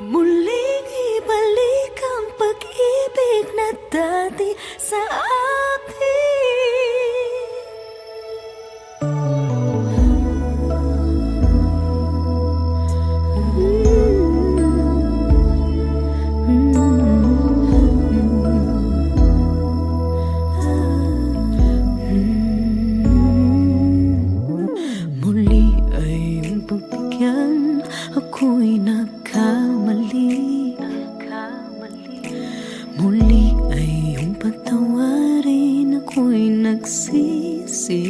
Muling ibalik ang pag-ibig na dati sa muli ay iyong pagbigyan, ako'y nagkamali. Muli ay iyong patawarin, ako'y nagsisisi.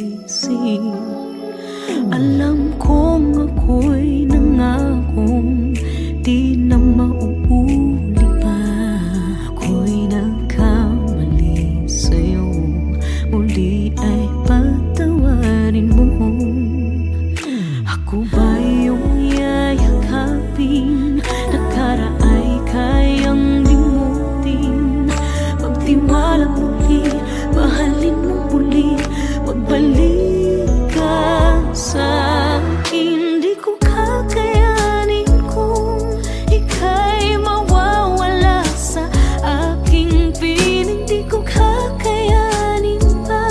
Alam kong ako'y nangakong di na mauuli pa. Ako'y nagkamali sa'yo, muli ay patawarin mo. Ako ba iyong yayakapin, nakaraay kayang limutin? Magtiwala muli, mahalin mo muli, magbalik ka sa akin. Di ko kakayanin kung ika'y mawawala sa aking piling. Di ko kakayanin pa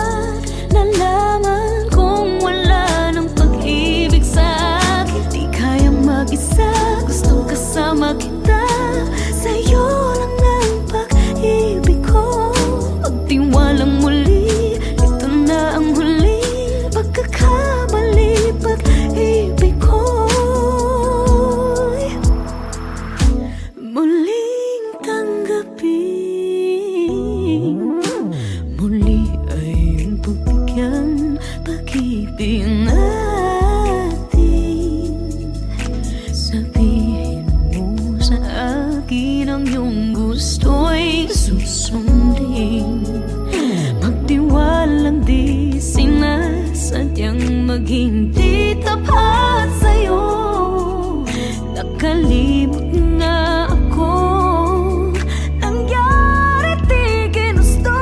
nalaman kung wala ng pag-ibig sa akin. Di kayang mag-isa, gustong kasama kita. Sa'yo lang ang pag-ibig ko. Magtiwalang muli, ito na ang huling pagkakamali. Pag-ibig ko'y muling tanggapin. Muli ay iyong pagbigyan, pag-ibig natin. Sabihin mo sa akin ang iyong gusto'y susundin. Magtiwalang di sinasadyang maging di tapat sa'yo. Nakalimot nga ako, nangyari di ginusto.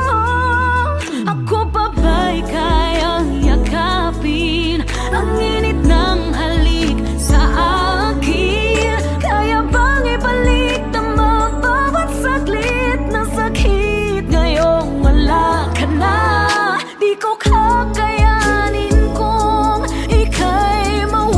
Ako pa ba'y kayang yakapin ang init ng halik sa akin? Kaya bang ibalik naman bawat saglit ng sakit? Ngayong wala ka na, di ko kakayanin kung ika'y mawawala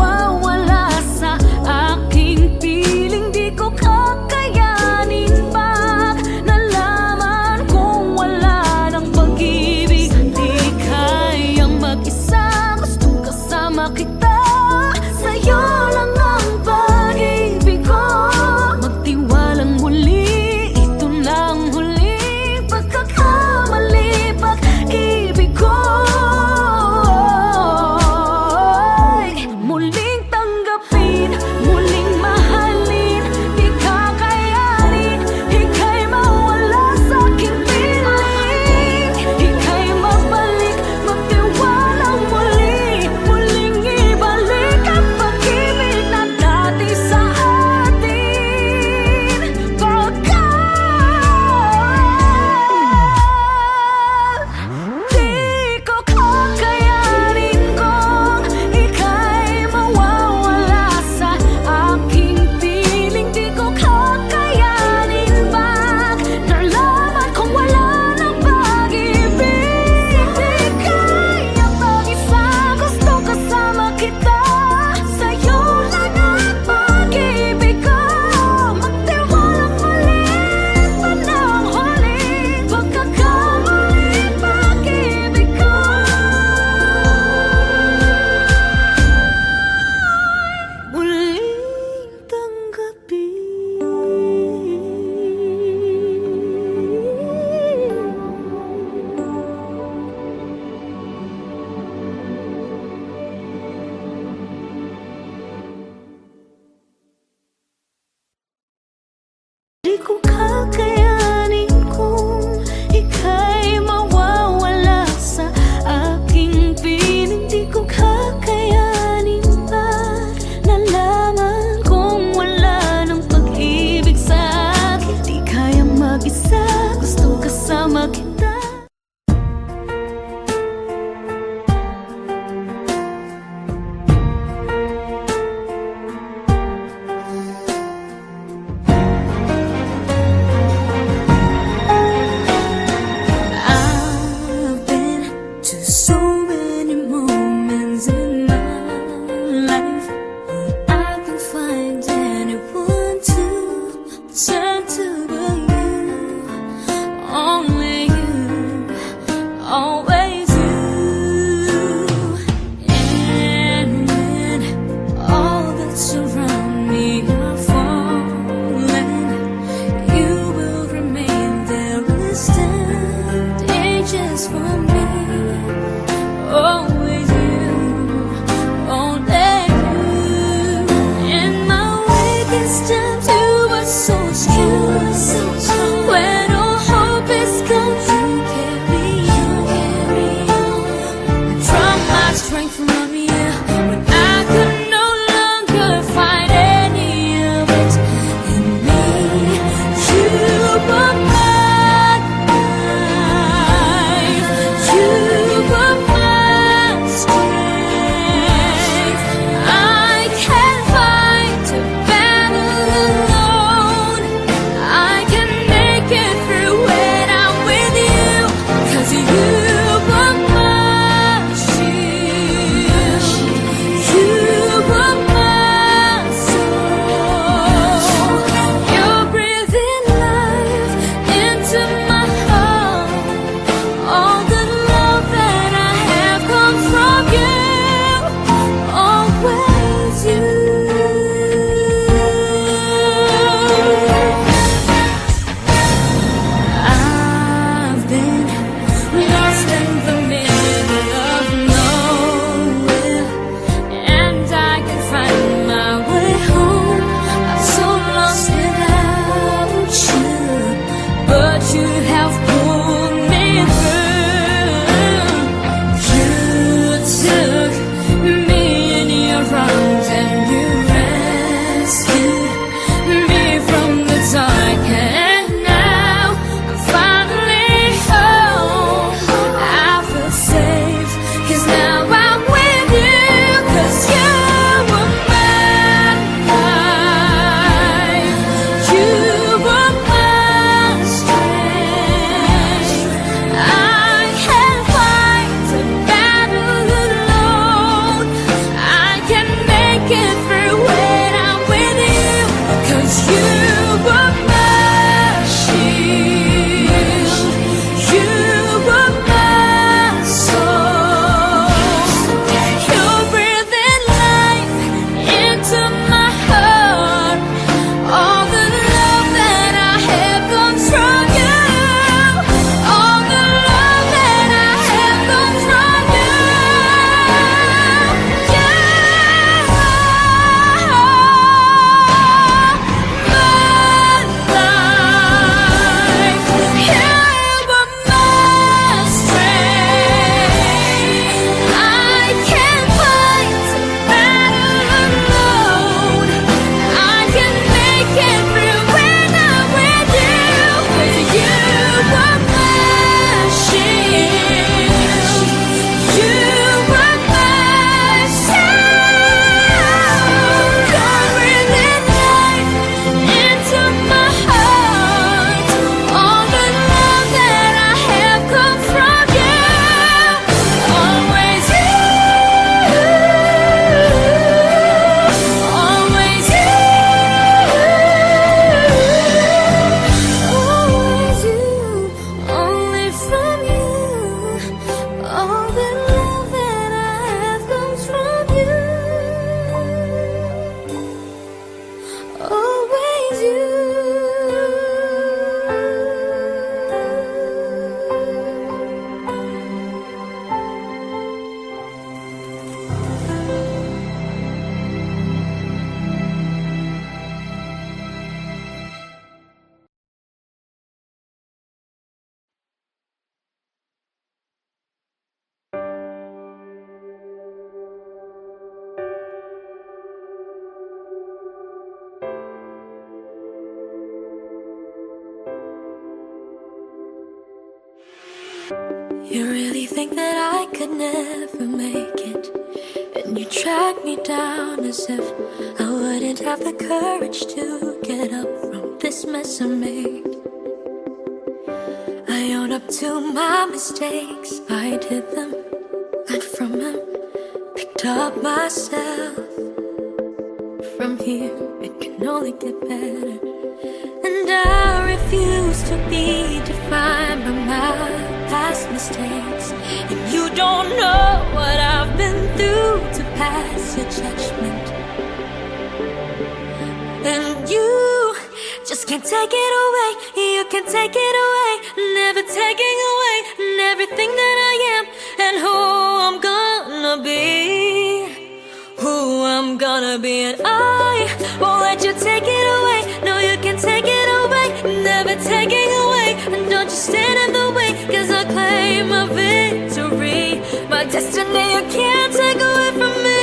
think that I could never make it, and you track me down as if I wouldn't have the courage to get up from this mess I made. I own up to my mistakes, I did them, learned from them, picked up myself. From here, it can only get better, and I refuse to be defined by my past mistakes. If you don't know what I've been through to pass your judgment, and you just can't take it away. You can't take it away, never taking away everything that I am and who I'm gonna be, who I'm gonna be. And I won't let you take it away. No, you can't take it away, never taking away. And don't you stand in the way, 'cause I claim my victory, my destiny. You can't take away from me.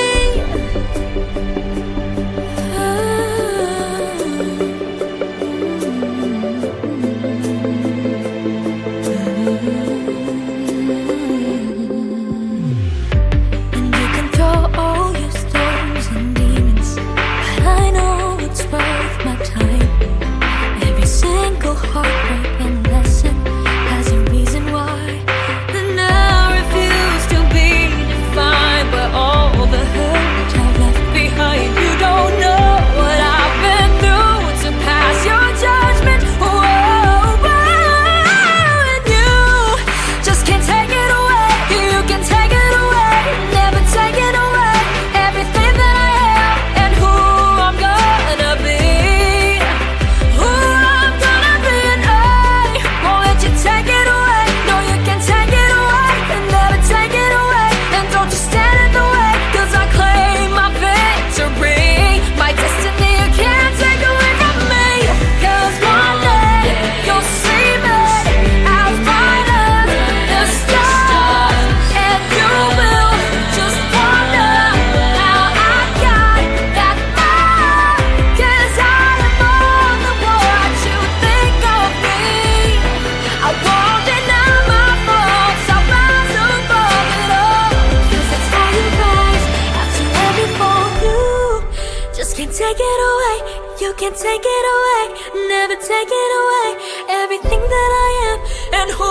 Take it away, you can't take it away, never take it away, everything that I am and who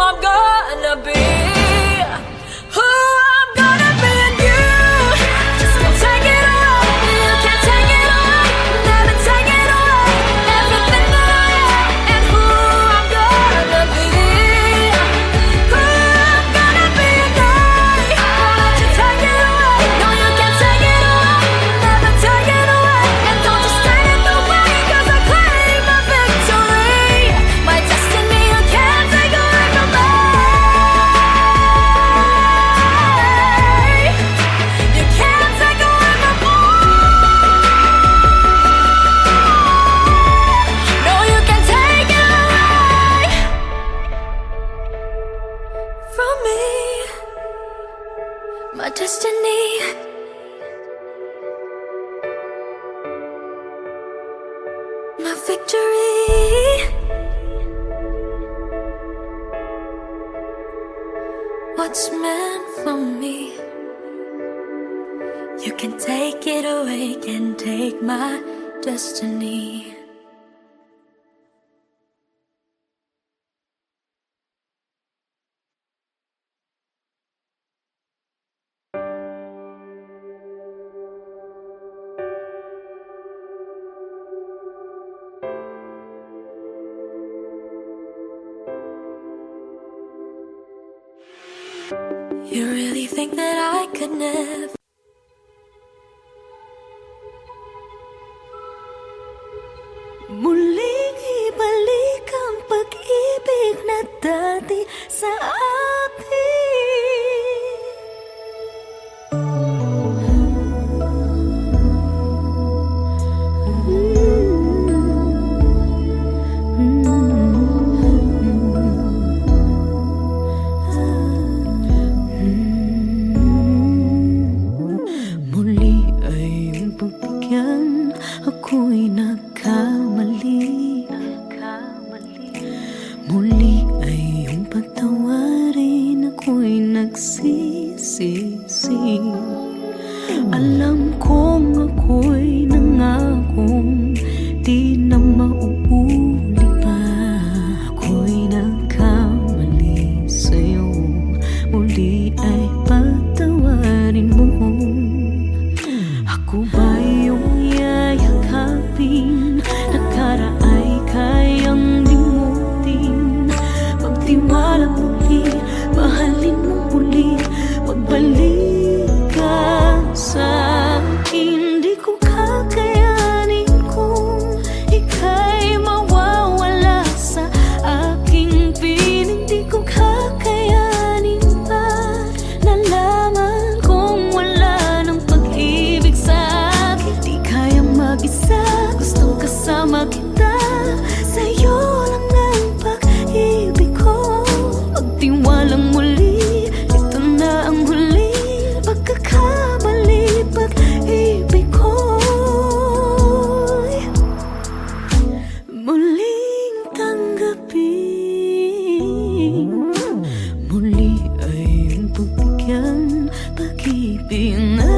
I'm gonna be, who I'm gonna be. And you just can't take it away, you can't take it away, never take it away, everything that I am and who I'm gonna be, who I'm gonna be. And I won't let you take it away. No, you can't take it away, never take it away. My destiny, my victory, what's meant for me. You can take it away, can take my destiny. You really think that I could never? Muling ibalik ang pag-ibig na dati sa akin. Alam kong ako'y nangakong di na mauuli pa. Ako'y nagkamali sa'yo, muli ay patawarin mo. Ako ba iyong yayakapin? Nakaraay kayang limutin. Magtiwala muli, mahalin mo muli. Magbalik ka sa akin. Di ko kakayanin kung ika'y mawawala sa aking piling. Di ko kakayanin pa nalaman kung wala ng pag-ibig sa akin. Di kayang mag-isa, gustong kasama kita. Sa'yo lang ang pag-ibig ko. Magtiwalang muli, ito na ang huling pagkakamali. Pag-ibig ko muling tanggapin. Muli ay iyong pagbigyan pag-ibig natin.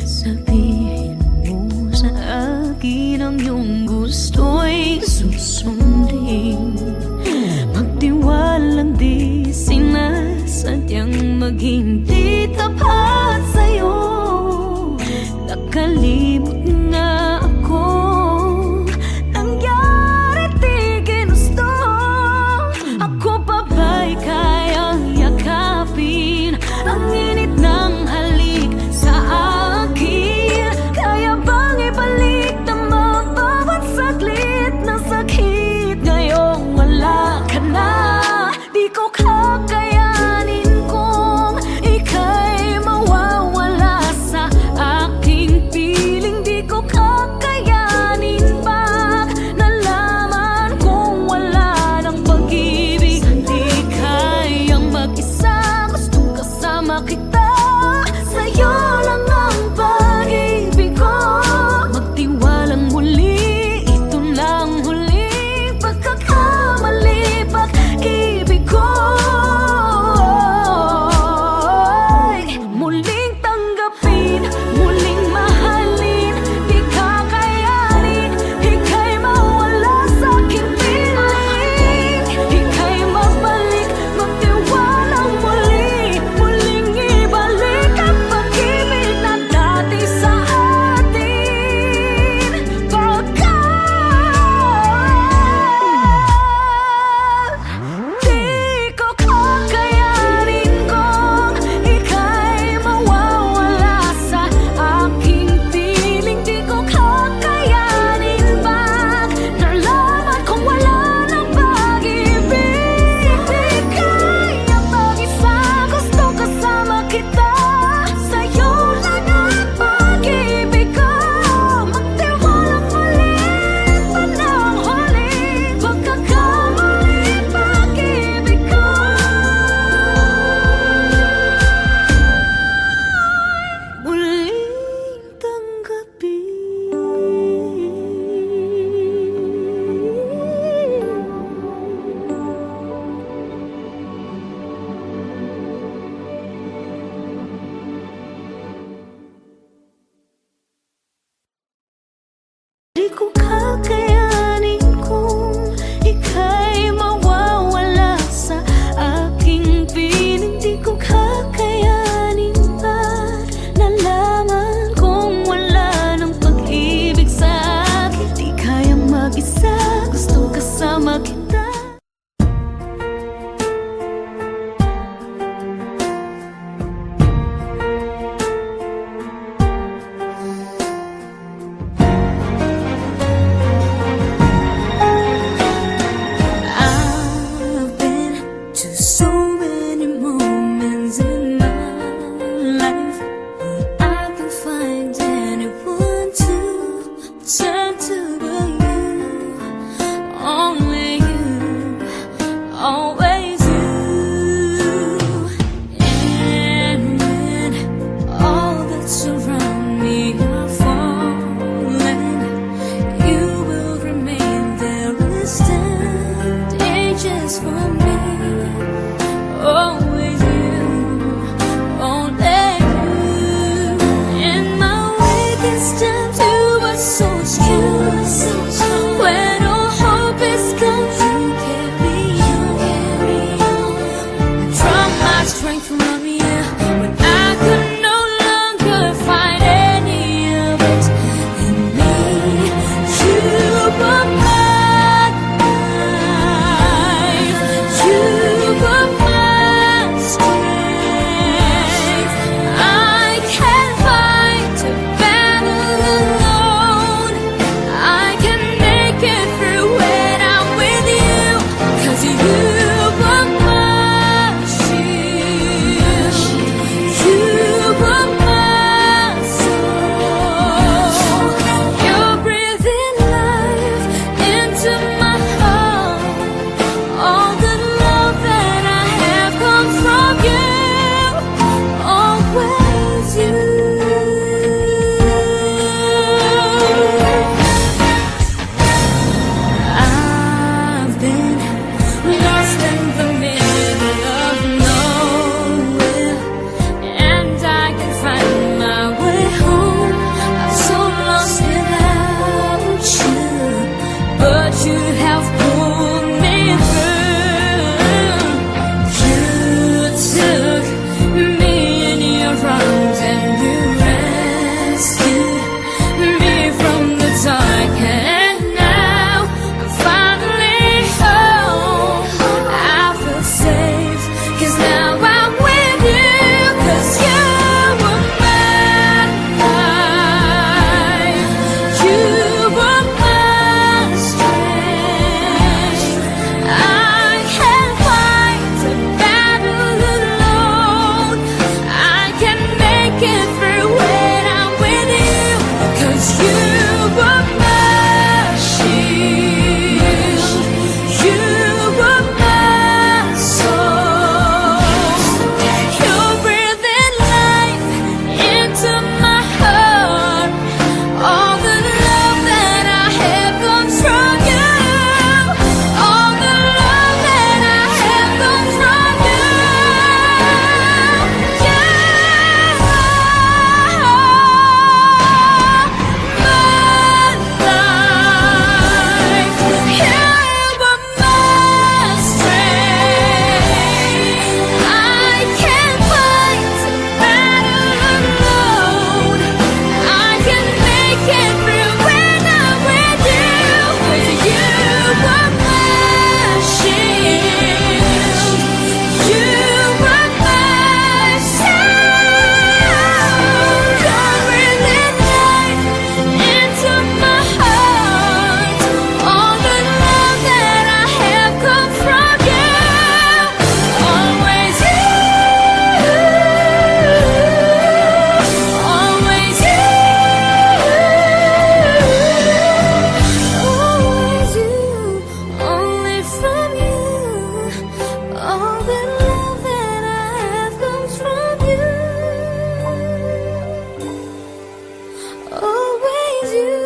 Sabihin mo sa akin ang iyong gusto'y susundin. Magtiwalang di sinasadyang maghindi tapat sa'yo. Nakalimot na ako, nangyari di ginusto. Ako pa ba'y kayang yakapin ang init ng halik sa akin? Kaya bang ibalik naman bawat saglit ng sakit? Ngayong wala ka na, di ko kakayanin kung ika'y mawawala sa aking piling. Di ko kakayanin pa nalaman kung wala ng pag-ibig. Di kayang mag-isa, gustong kasama kita. Sa'yo lang ang pag-ibig ko. Magtiwalang muli, ito na ang huling pagkakamali. Pag-ibig ko muling tanggapin, muling mahalin. Di kakayanin, ika'y mawala sa aking piling. Ika'y mabalik, magtiwalang muli. Muling ibalik ang pag-ibig na dati sa atin. Di ko kakayanin kung ika'y mawawala sa aking piling. Di ko kakayanin pa nalaman kung wala ng pag-ibig. Di kaya mag-isa, gusto kasama kita. Sa'yo lang ang pag-ibig ko. Magtiwalang muli, ito na ang huling pagkakamali. Pag-ibig ko muling tanggapin. Di ko kakayanin kung ika'y mawawala sa aking piling. Di ko kakayanin pa nalaman kung wala ng pag-ibig sa akin. Di kayang mag-isa, gustong kasama kita. when I could no longer find any of it in me. You were my life, you were my strength. I can't fight a battle alone. I can make it through when I'm with you, 'cause you were my shield, you were my soul. You're breathing life into my heart. All the love that I have comes from you, always you. I've been lost in the middle of nowhere, and I can find my way home. I'm so lost without you, but you have pulled me through. You took me in your arms and you rescued me from the dark, and now I'm finally home. I feel safe, 'cause now I'm with you, 'cause you were my life, you were my strength. I can't fight a battle alone. I can make it through when I'm with you, 'cause you were my shield, you were my soul. You're breathing life into my heart. All the love that I have comes from you. All the love that I have comes from you. You are my life. You were my strength. I can't fight a battle alone. I can make it through when I'm with you, 'cause you were my shield, you were my soul. You're breathing life into my heart. All the love that I have comes from you, always you, always you, always you, only from you. All the love that I have comes from you, always you.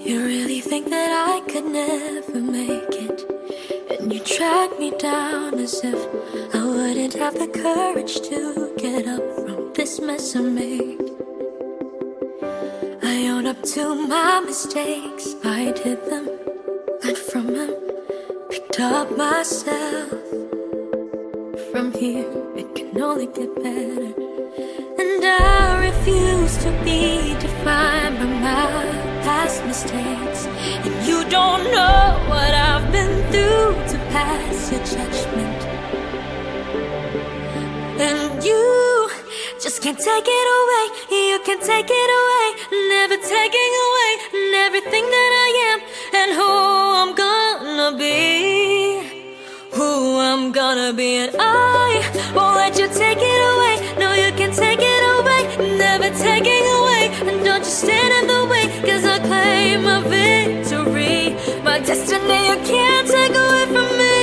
You really think that I could never make it, and you track me down as if I wouldn't have the courage to get up from this mess I made. I own up to my mistakes, I did them, learned from them, picked up myself. From here, it can only get better, and I refuse to be defined by my past mistakes. And you don't know what I've been through to pass your judgment. And you just can't take it away. You can't take it away. Never taking away everything that I am and who I'm gonna be. Who I'm gonna be, and I won't let you take it away. No, you can't take it away. Never taking away. And don't you stand in the way, 'cause I claim my victory, my destiny. You can't take away from me.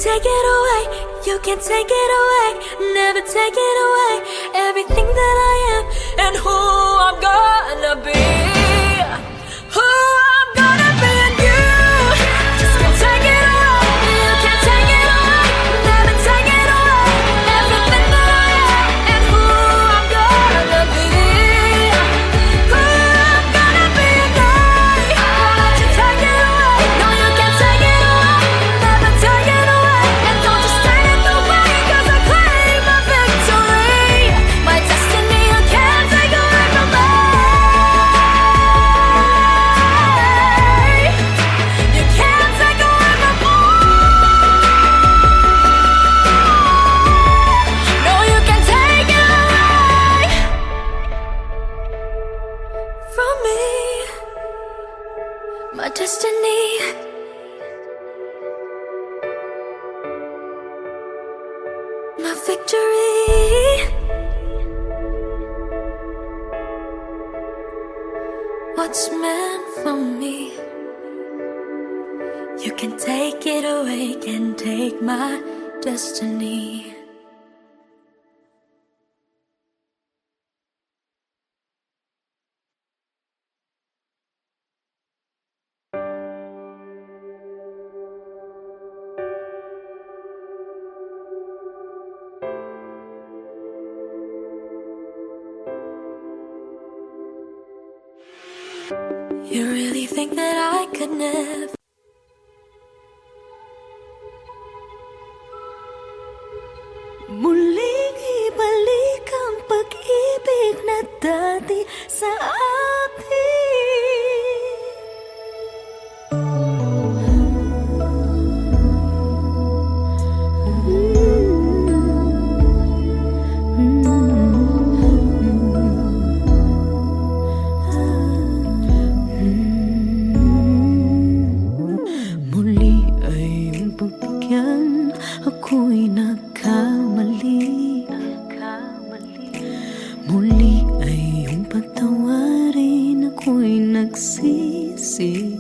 take it away, you can take it away, never take it away. Everything that I am and who I'm gonna be. Who I'm gonna be and you just can't take it away. You can't take it away, never take it away. Everything that I am and who I'm gonna be. Who I'm gonna be and I won't let you take it away. No, you can't take it away, never take it away. And don't just stand in the way, 'cause I claim my victory. My destiny you can't take away from me. You can't take away from me. No, you can't take it away from me. My destiny, my victory. What's meant for me, you can take it away, can take my destiny. You really think that I could never? Muling ibalik ang pag-ibig na dati sa muli ay iyong pagbigyan, ako'y nagkamali. Muli ay iyong patawarin, ako'y nagsisisi.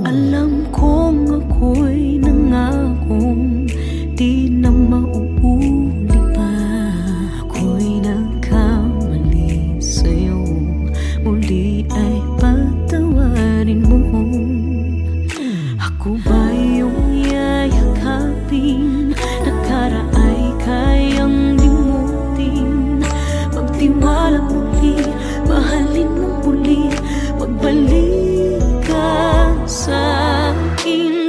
Alam kong ako'y nangakong di na mauuli pa. Ako'y nagkamali sa'yo, muli ay patawarin mo. Ako ba iyong yayakapin, nakaraay kayang limutin? Magtiwala muli, mahalin mo muli, magbalik ka sa akin.